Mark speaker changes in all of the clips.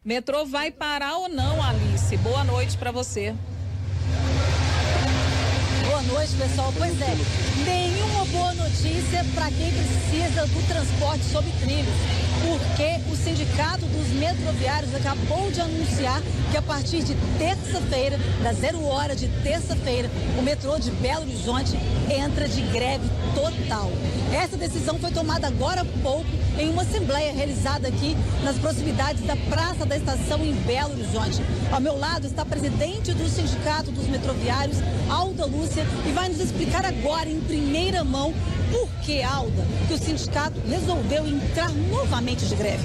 Speaker 1: Metrô vai parar ou não, Alice? Boa noite para você.
Speaker 2: Boa noite, pessoal. Pois é, nenhuma boa notícia para quem precisa do transporte sob trilhos, porque o Sindicato dos Metroviários acabou de anunciar que a partir de terça-feira, das 0h de terça-feira, o metrô de Belo Horizonte entra de greve total. Essa decisão foi tomada agora há pouco em uma assembleia realizada aqui nas proximidades da Praça da Estação em Belo Horizonte. Ao meu lado está a presidente do Sindicato dos Metroviários, Alda Lúcia, e vai nos explicar agora, em primeira mão, por que, Alda, que o sindicato resolveu entrar novamente de greve.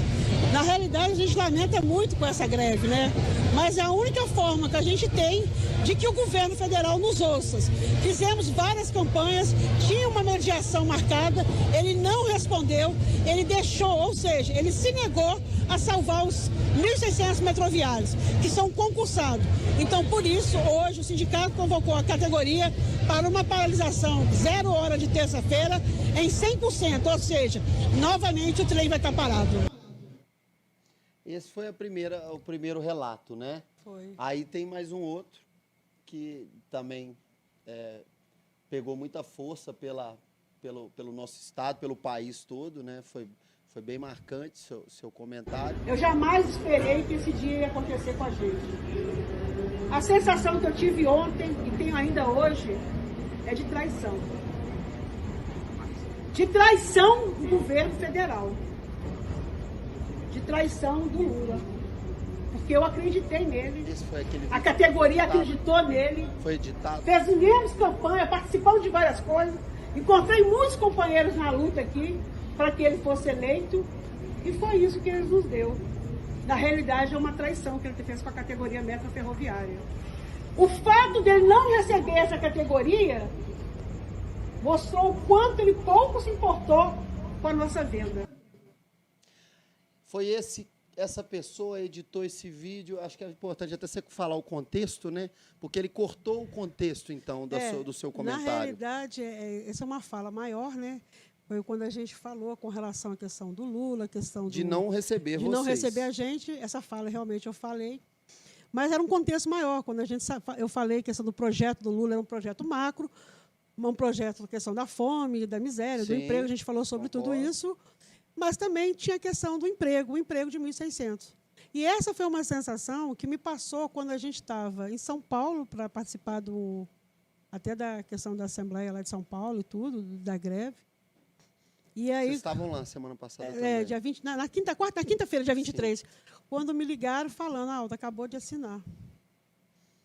Speaker 3: Na realidade, a gente lamenta muito com essa greve, né? Mas é a única forma que a gente tem de que o governo federal nos ouça. Fizemos várias campanhas, tinha uma mediação marcada, ele não respondeu, ele deixou, ou seja, ele se negou a salvar os 1.600 metroviários, que são concursados. Então, por isso, hoje o sindicato convocou a categoria para uma paralisação 0h de terça-feira em 100%, ou seja, novamente o trem vai estar parado.
Speaker 4: Esse foi o primeiro relato, né?
Speaker 3: Foi.
Speaker 4: Aí tem mais um outro que também pegou muita força pelo nosso estado, pelo país todo, né? Foi bem marcante seu comentário.
Speaker 3: Eu jamais esperei que esse dia ia acontecer com a gente. A sensação que eu tive ontem e tenho ainda hoje é de traição. De traição do governo federal. De traição do Lula. Porque eu acreditei nele.
Speaker 4: Esse foi aquele
Speaker 3: a categoria acreditou nele.
Speaker 4: Foi editado.
Speaker 3: Fizemos campanha, participamos de várias coisas. Encontrei muitos companheiros na luta aqui para que ele fosse eleito. E foi isso que ele nos deu. Na realidade, é uma traição que ele fez com a categoria metroferroviária. O fato dele não receber essa categoria mostrou o quanto ele pouco se importou com a nossa venda.
Speaker 4: Foi essa pessoa editou esse vídeo, acho que é importante até você falar o contexto, né? Porque ele cortou o contexto, então, do seu comentário.
Speaker 3: Na realidade, essa é uma fala maior, né? Foi quando a gente falou com relação à questão do Lula, a questão
Speaker 4: de não receber vocês.
Speaker 3: De não receber a gente, essa fala realmente eu falei. Mas era um contexto maior, quando eu falei que a questão do projeto do Lula era um projeto macro, um projeto da questão da fome, da miséria, do emprego, a gente falou sobre tudo isso. Mas também tinha a questão do emprego, o emprego de 1.600. E essa foi uma sensação que me passou quando a gente estava em São Paulo para participar até da questão da Assembleia lá de São Paulo e tudo, da greve. E aí,
Speaker 4: vocês estavam lá semana passada também.
Speaker 3: Dia 20, na quinta-feira, dia 23, sim. Quando me ligaram falando, Alda, acabou de assinar.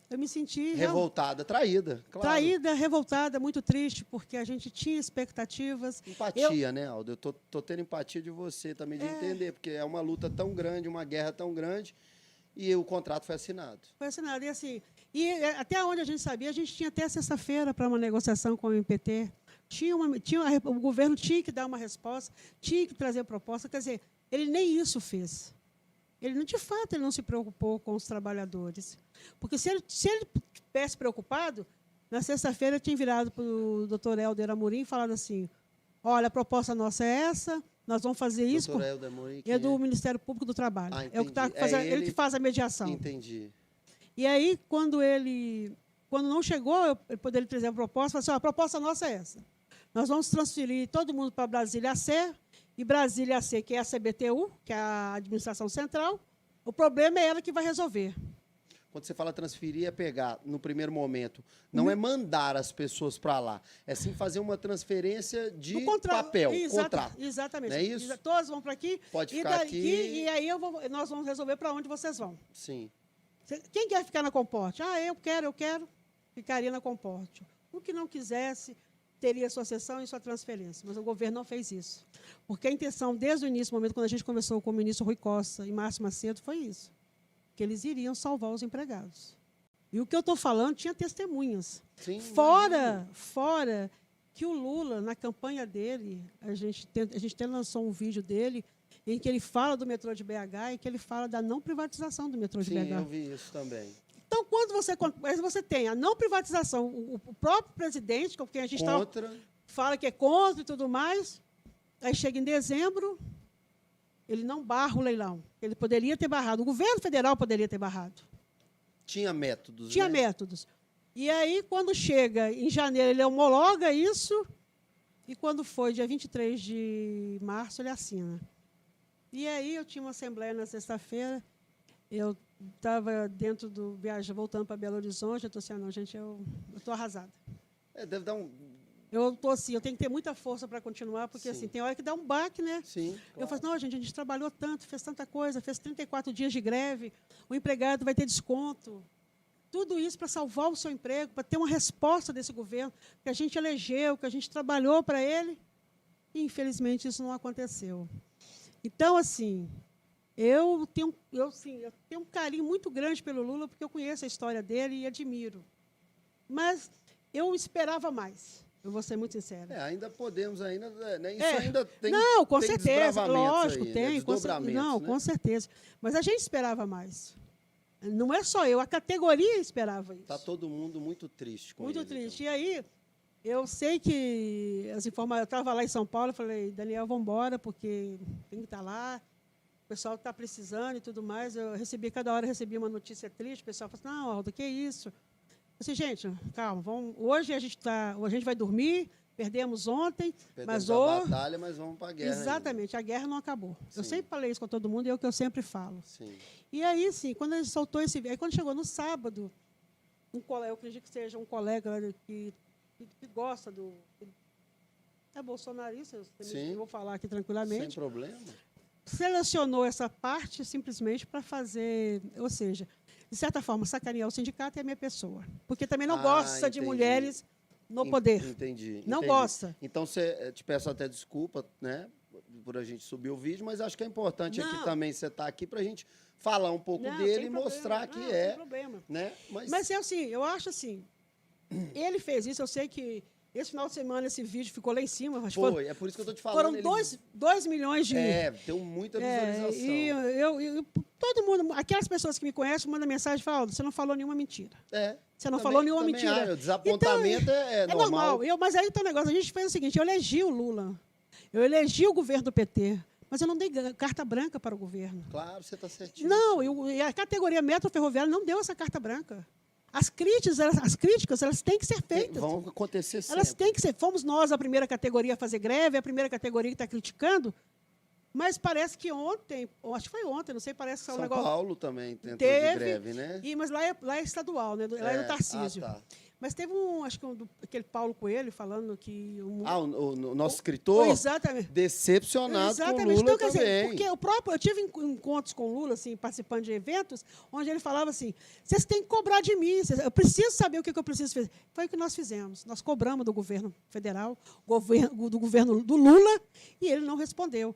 Speaker 3: Eu me senti...
Speaker 4: Revoltada, traída, claro.
Speaker 3: Traída, revoltada, muito triste, porque a gente tinha expectativas.
Speaker 4: Empatia, né, Aldo? Eu tô tendo empatia de você também, de entender, porque é uma luta tão grande, uma guerra tão grande, e o contrato foi assinado.
Speaker 3: Foi assinado, e assim, até onde a gente sabia, a gente tinha até sexta-feira para uma negociação com o MPT, o governo tinha que dar uma resposta, tinha que trazer proposta, quer dizer, ele nem isso fez. De fato, ele não se preocupou com os trabalhadores. Porque se ele tivesse preocupado, na sexta-feira tinha virado para o doutor Helder Amorim e falado assim, olha, a proposta nossa é essa, nós vamos fazer isso.
Speaker 4: Doutor Helder Amorim,
Speaker 3: é do Ministério Público do Trabalho. É o que tá fazendo, ele que faz a mediação.
Speaker 4: Entendi.
Speaker 3: E aí, quando não chegou, ele poderia trazer a proposta, falou assim, a proposta nossa é essa. Nós vamos transferir todo mundo para Brasília AC, e Brasília AC, que é a CBTU, que é a Administração Central, o problema é ela que vai resolver.
Speaker 4: Quando você fala transferir, é pegar, no primeiro momento, não é mandar as pessoas para lá, é sim fazer uma transferência de papel, contrato.
Speaker 3: Exatamente.
Speaker 4: Não é isso?
Speaker 3: Todos vão para aqui,
Speaker 4: pode ficar aqui.
Speaker 3: E aí nós vamos resolver para onde vocês vão.
Speaker 4: Sim.
Speaker 3: Quem quer ficar na Comporte? Eu quero, ficaria na Comporte. O que não quisesse, teria sua cessão e sua transferência. Mas o governo não fez isso. Porque a intenção, desde o início, no momento quando a gente conversou com o ministro Rui Costa e Márcio Macedo, foi isso. Que eles iriam salvar os empregados. E o que eu estou falando tinha testemunhas.
Speaker 4: Sim,
Speaker 3: fora que o Lula, na campanha dele, a gente até lançou um vídeo dele, em que ele fala do metrô de BH e que ele fala da não privatização do metrô de BH.
Speaker 4: Sim, eu vi isso também.
Speaker 3: Então, quando você tem a não privatização, o próprio presidente, com quem a gente fala que é contra e tudo mais, aí chega em dezembro, ele não barra o leilão. Ele poderia ter barrado, o governo federal poderia ter barrado.
Speaker 4: Tinha métodos,
Speaker 3: Tinha
Speaker 4: né?
Speaker 3: métodos. E aí, quando chega em janeiro, ele homologa isso, e quando foi dia 23 de março, ele assina. E aí, eu tinha uma assembleia na sexta-feira, eu estava dentro do viagem, voltando para Belo Horizonte, eu estou assim, não, gente, eu estou arrasada.
Speaker 4: Deve dar um...
Speaker 3: Eu estou assim, eu tenho que ter muita força para continuar, porque assim, tem hora que dá um baque, né?
Speaker 4: Sim, claro.
Speaker 3: Eu falo, não, gente, a gente trabalhou tanto, fez tanta coisa, fez 34 dias de greve, o empregado vai ter desconto. Tudo isso para salvar o seu emprego, para ter uma resposta desse governo, que a gente elegeu, que a gente trabalhou para ele. E, infelizmente, isso não aconteceu. Então, assim, eu tenho um carinho muito grande pelo Lula, porque eu conheço a história dele e admiro. Mas eu esperava mais. Eu vou ser muito sincera.
Speaker 4: Ainda podemos, ainda, né? Isso ainda tem.
Speaker 3: Não, com
Speaker 4: tem
Speaker 3: certeza, lógico,
Speaker 4: aí,
Speaker 3: tem.
Speaker 4: Né? Desdobramentos,
Speaker 3: Com certeza. Mas a gente esperava mais. Não é só eu, a categoria esperava isso.
Speaker 4: Está todo mundo muito triste com
Speaker 3: Muito
Speaker 4: ele,
Speaker 3: triste.
Speaker 4: então.
Speaker 3: E aí, eu sei que as informações. Eu estava lá em São Paulo, eu falei, Daniel, vamos embora, porque tem que estar lá. O pessoal está precisando e tudo mais. Eu recebi, cada hora recebia uma notícia triste. O pessoal falou assim, não, Aldo, que é isso? Eu disse, gente, calma, hoje a gente vai dormir, perdemos ontem,
Speaker 4: Perdemos a batalha, mas vamos para a guerra.
Speaker 3: Exatamente,
Speaker 4: ainda.
Speaker 3: a guerra não acabou.
Speaker 4: Sim.
Speaker 3: Eu sempre falei isso com todo mundo e é o que eu sempre falo.
Speaker 4: Sim.
Speaker 3: E aí, sim, quando ele soltou esse vídeo, aí quando chegou no sábado, eu acredito que seja um colega que gosta do... É bolsonarista, eu vou falar aqui tranquilamente.
Speaker 4: Sem problema.
Speaker 3: Selecionou essa parte simplesmente para fazer, ou seja, de certa forma, sacanear o sindicato e a minha pessoa. Porque também não gosta de mulheres no poder.
Speaker 4: Entendi.
Speaker 3: Não gosta.
Speaker 4: Então, te peço até desculpa, né, por a gente subir o vídeo, mas acho que é importante aqui também você estar aqui para a gente falar um pouco dele e mostrar que
Speaker 3: Sem problema.
Speaker 4: Né?
Speaker 3: Mas é assim, eu acho assim, ele fez isso, eu sei que esse final de semana esse vídeo ficou lá em cima.
Speaker 4: É por isso que eu estou te falando.
Speaker 3: Foram 2 milhões de...
Speaker 4: deu muita visualização.
Speaker 3: E todo mundo, aquelas pessoas que me conhecem, mandam mensagem e falam, você não falou nenhuma mentira. Você não falou nenhuma mentira.
Speaker 4: O desapontamento então, é normal.
Speaker 3: Mas aí tem um negócio, a gente fez o seguinte, eu elegi o Lula, eu elegi o governo do PT, mas eu não dei carta branca para o governo.
Speaker 4: Claro, você está certinho.
Speaker 3: Não, e a categoria metro ferroviária não deu essa carta branca. As críticas, elas têm que ser feitas.
Speaker 4: Vão acontecer sempre.
Speaker 3: Elas têm que ser. Fomos nós a primeira categoria a fazer greve, a primeira categoria que está criticando, mas parece que ontem, acho que foi ontem, não sei, parece que saiu um negócio...
Speaker 4: São Paulo também entrou
Speaker 3: de
Speaker 4: greve, né?
Speaker 3: Mas lá é estadual, né? Lá é no Tarcísio.
Speaker 4: Tá.
Speaker 3: Mas teve aquele Paulo Coelho falando que...
Speaker 4: o nosso escritor?
Speaker 3: Exatamente.
Speaker 4: Decepcionado com o Lula
Speaker 3: então, quer
Speaker 4: também.
Speaker 3: dizer, porque eu tive encontros com o Lula, assim, participando de eventos, onde ele falava assim, vocês têm que cobrar de mim, eu preciso saber o que eu preciso fazer. Foi o que nós fizemos. Nós cobramos do governo federal, do governo do Lula, e ele não respondeu.